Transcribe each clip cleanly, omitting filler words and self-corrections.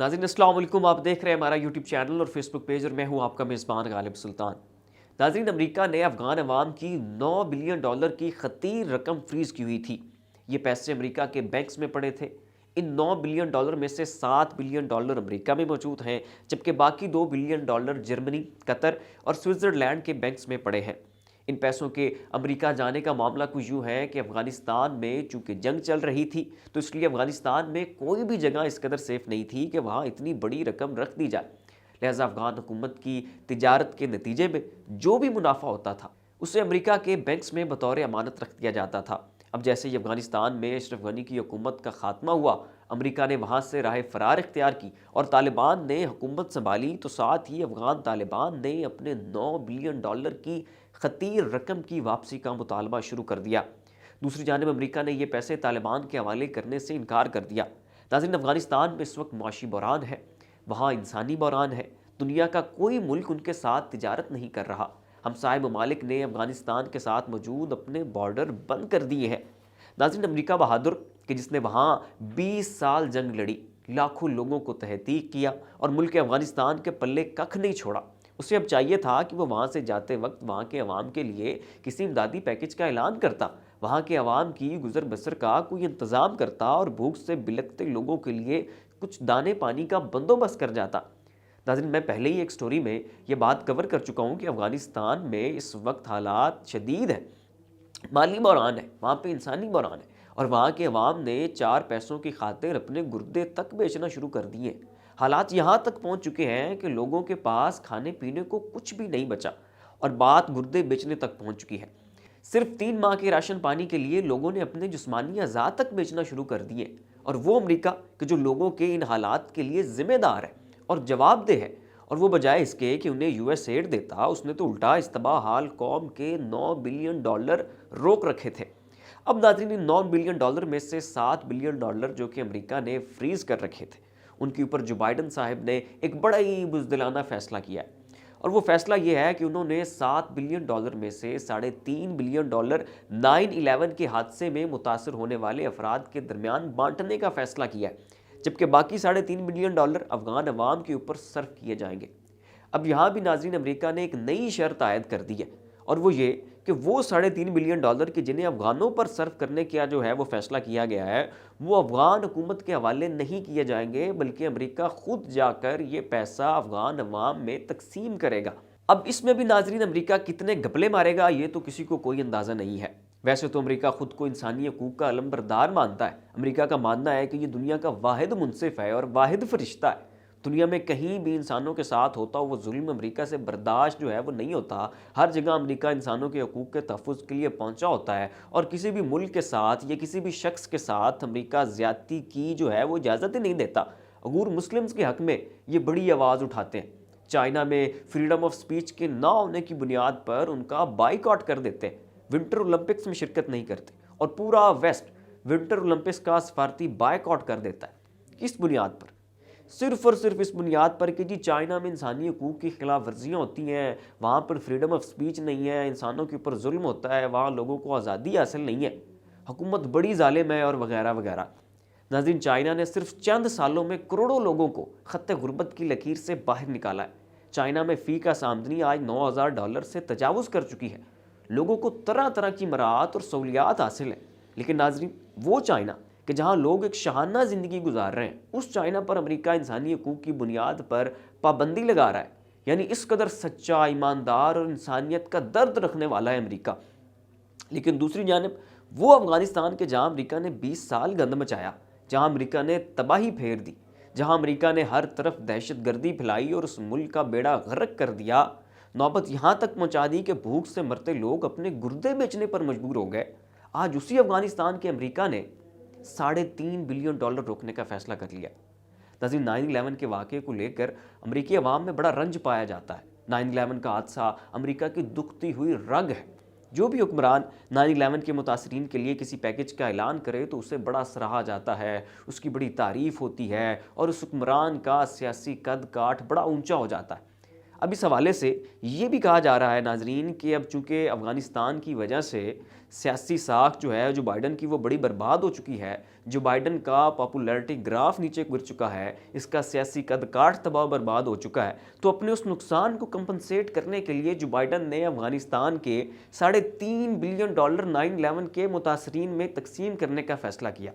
नाज़रीन अस्सलाम वालेकुम। आप देख रहे हैं हमारा यूट्यूब चैनल और फेसबुक पेज और मैं हूं आपका मेज़बान गालिब सुल्तान। नाज़रीन, अमेरिका ने अफ़गान अवाम की $9 बिलियन की खतीर रकम फ्रीज़ की हुई थी। ये पैसे अमेरिका के बैंक्स में पड़े थे। इन $9 बिलियन में से $7 बिलियन अमेरिका में मौजूद हैं, जबकि बाकी $2 बिलियन जर्मनी, कतर और स्विट्ज़रलैंड के बैंक्स में पड़े हैं। इन पैसों के अमेरिका जाने का मामला कुछ यूँ है कि अफ़गानिस्तान में चूँकि जंग चल रही थी, तो इसलिए अफ़गानिस्तान में कोई भी जगह इस कदर सेफ़ नहीं थी कि वहाँ इतनी बड़ी रकम रख दी जाए। लिहाजा अफ़गान हुकूमत की तिजारत के नतीजे में जो भी मुनाफा होता था, उसे अमेरिका के बैंक्स में बतौर अमानत रख दिया जाता था। अब जैसे ही अफ़गानिस्तान में अशरफ गनी की हुकूमत का खात्मा हुआ, अमेरिका ने वहाँ से राह फ़रार इख्तियार की और तालिबान ने हुकूमत संभाली, तो साथ ही अफ़गान तालिबान ने अपने $9 बिलियन की खतीर रकम की वापसी का मुतालबा शुरू कर दिया। दूसरी जानिब अमेरिका ने ये पैसे तालिबान के हवाले करने से इनकार कर दिया। नाज़रीन, अफ़गानिस्तान में इस वक्त मुआशी बहरान है, वहाँ इंसानी बहरान है। दुनिया का कोई मुल्क उनके साथ तिजारत नहीं कर रहा। हमसाय ममालिक ने अफ़गानिस्तान के साथ मौजूद अपने बॉर्डर बंद कर दिए हैं। नाज़रीन, अमेरिका बहादुर कि जिसने वहाँ 20 साल जंग लड़ी, लाखों लोगों को तहतीक किया और मुल्क अफ़गानिस्तान के पल्ले कख नहीं छोड़ा, उसे अब चाहिए था कि वो वहाँ से जाते वक्त वहाँ के अवाम के लिए किसी इमदादी पैकेज का ऐलान करता, वहाँ के अवाम की गुजर बसर का कोई इंतज़ाम करता और भूख से बिलखते लोगों के लिए कुछ दाने पानी का बंदोबस्त कर जाता। नाज़रीन, मैं पहले ही एक स्टोरी में ये बात कवर कर चुका हूँ कि अफ़गानिस्तान में इस वक्त हालात शदीद हैं, माली बहरान है, वहाँ पे इंसानी बहरान है और वहाँ के अवाम ने 4 पैसों की खातिर अपने गुर्दे तक बेचना शुरू कर दिए। हालात यहाँ तक पहुँच चुके हैं कि लोगों के पास खाने पीने को कुछ भी नहीं बचा और बात गुर्दे बेचने तक पहुँच चुकी है। सिर्फ 3 माह के राशन पानी के लिए लोगों ने अपने जिस्मानी अज़ा तक बेचना शुरू कर दिए, और वो अमेरिका कि जो लोगों के इन हालात के लिए ज़िम्मेदार है और जवाबदेह है, और वो बजाय इसके कि उन्हें यूएस एड देता, उसने तो उल्टा इस तबाह हाल कौम के $9 बिलियन रोक रखे थे। अब नाज़रीन, इन $9 बिलियन में से $7 बिलियन जो कि अमेरिका ने फ्रीज़ कर रखे थे, उनके ऊपर जो बाइडन साहब ने एक बड़ा ही बुज़दिलाना फ़ैसला किया है, और वो फ़ैसला ये है कि उन्होंने $7 बिलियन में से $3.5 बिलियन 9/11 के हादसे में मुतासर होने वाले अफराद के दरमियान बांटने का फ़ैसला किया है, जबकि बाकी $3.5 बिलियन अफ़गान अवाम के ऊपर सर्फ किए जाएंगे। अब यहाँ भी नाज़रीन अमेरिका ने एक नई शर्त आयद कर दी है, और वो ये कि वो $3.5 बिलियन के जिन्हें अफ़गानों पर सर्फ करने का जो है वो फ़ैसला किया गया है, वो अफ़गान हुकूमत के हवाले नहीं किए जाएंगे, बल्कि अमेरिका खुद जाकर ये पैसा अफ़गान अवाम में तकसीम करेगा। अब इसमें भी नाज़रीन अमेरिका कितने घपले मारेगा, ये तो किसी को कोई अंदाज़ा नहीं है। वैसे तो अमेरिका खुद को इंसानी हकूक़ का अलमबरदार मानता है। अमेरिका का मानना है कि ये दुनिया का वाहिद मुनसिफ है और वाहिद फरिश्ता है। दुनिया में कहीं भी इंसानों के साथ होता वो जुल्म अमेरिका से बर्दाश्त जो है वो नहीं होता। हर जगह अमेरिका इंसानों के हकूक़ के तहफ़्फ़ुज़ के लिए पहुंचा होता है, और किसी भी मुल्क के साथ या किसी भी शख्स के साथ अमेरिका ज़्यादती की जो है वो इजाज़त ही नहीं देता। अगूर मुस्लिम्स के हक़ में ये बड़ी आवाज़ उठाते हैं। चाइना में फ्रीडम ऑफ स्पीच के ना होने की बुनियाद पर उनका बाइकआउट कर देते हैं, विंटर ओलंपिक्स में शिरकत नहीं करते, और पूरा वेस्ट विंटर ओलंपिक्स का सफारती बाइकआउट कर देता है। किस बुनियाद पर? सिर्फ और सिर्फ इस बुनियाद पर कि जी चाइना में इंसानी हकूक़ की खिलाफ वर्जियाँ होती हैं, वहाँ पर फ्रीडम ऑफ स्पीच नहीं है, इंसानों के ऊपर जुल्म होता है, वहाँ लोगों को आज़ादी हासिल नहीं है, हुकूमत बड़ी जालिम है और वगैरह वगैरह। नाज़रीन, चाइना ने सिर्फ चंद सालों में करोड़ों लोगों को खत्ते गुर्बत की लकीर से बाहर निकाला है। चाइना में फ़ी का आमदनी आज $9,000 से तजावुज़ कर चुकी है। लोगों को तरह तरह की मराहत और सहूलियात हासिल है, लेकिन नाज़रीन, वो चाइना कि जहाँ लोग एक शहाना ज़िंदगी गुजार रहे हैं, उस चाइना पर अमेरिका इंसानी हकूक़ की बुनियाद पर पाबंदी लगा रहा है। यानी इस कदर सच्चा, ईमानदार और इंसानियत का दर्द रखने वाला है अमेरिका। लेकिन दूसरी जानिब वो अफ़गानिस्तान के जहाँ अमेरिका ने 20 साल गंद मचाया, जहाँ अमेरिका ने तबाही फेर दी, जहाँ अमेरिका ने हर तरफ दहशतगर्दी फैलाई और उस मुल्क का बेड़ा गर्क कर दिया, नौबत यहाँ तक पहुँचा दी कि भूख से मरते लोग अपने गुर्दे बेचने पर मजबूर हो गए। आज उसी अफ़गानिस्तान के अमेरिका ने $3.5 बिलियन रोकने का फ़ैसला कर लिया। नाज़रीन, 9/11 के वाक़े को लेकर अमरीकी अवाम में बड़ा रंज पाया जाता है। 9/11 का हादसा अमरीका की दुखती हुई रग है। जो भी हुक्मरान 9/11 के मुतासरीन के लिए किसी पैकेज का ऐलान करे तो उसे बड़ा सराहा जाता है, उसकी बड़ी तारीफ़ होती है और उस हुक्मरान का सियासी कद काठ बड़ा ऊंचा हो जाता है। اب اس حوالے سے یہ بھی کہا جا رہا ہے ناظرین کہ اب چونکہ افغانستان کی وجہ سے سیاسی ساکھ جو ہے جو بائیڈن کی وہ بڑی برباد ہو چکی ہے، جو بائیڈن کا پاپولیرٹی گراف نیچے گر چکا ہے، اس کا سیاسی قد کاٹ تباہ و برباد ہو چکا ہے، تو اپنے اس نقصان کو کمپنسیٹ کرنے کے لیے جو بائیڈن نے افغانستان کے $3.5 بلین 9/11 کے متاثرین میں تقسیم کرنے کا فیصلہ کیا۔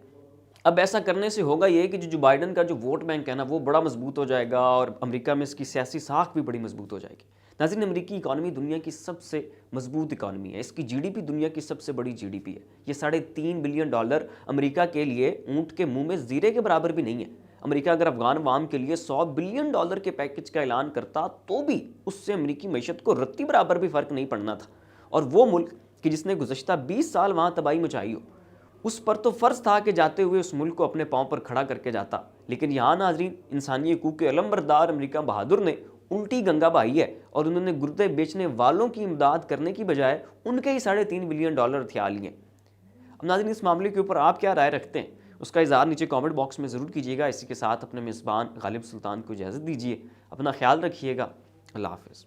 اب ایسا کرنے سے ہوگا یہ کہ جو بائیڈن کا جو ووٹ بینک ہے نا وہ بڑا مضبوط ہو جائے گا، اور امریکہ میں اس کی سیاسی ساکھ بھی بڑی مضبوط ہو جائے گی۔ ناظرین، امریکی اکانومی دنیا کی سب سے مضبوط اکانومی ہے، اس کی جی ڈی پی دنیا کی سب سے بڑی جی ڈی پی ہے۔ یہ $3.5 بلین امریکہ کے لیے اونٹ کے منہ میں زیرے کے برابر بھی نہیں ہے۔ امریکہ اگر افغان عوام کے لیے $100 بلین کے پیکج کا اعلان کرتا تو بھی اس سے امریکی معیشت کو رتی برابر بھی فرق نہیں پڑنا تھا، اور وہ ملک کہ جس نے گزشتہ 20 سال وہاں تباہی مچائی ہو، اس پر تو فرض تھا کہ جاتے ہوئے اس ملک کو اپنے پاؤں پر کھڑا کر کے جاتا، لیکن یہاں ناظرین انسانی حقوق کے علمبردار امریکہ بہادر نے الٹی گنگا بہائی ہے، اور انہوں نے گردے بیچنے والوں کی امداد کرنے کی بجائے ان کے ہی $3.5 بلین ہتھیار لیے۔ اب ناظرین، اس معاملے کے اوپر آپ کیا رائے رکھتے ہیں؟ اس کا اظہار نیچے کامنٹ باکس میں ضرور کیجیے گا۔ اسی کے ساتھ اپنے میزبان غالب سلطان کو اجازت دیجیے، اپنا خیال رکھیے گا۔ اللہ حافظ۔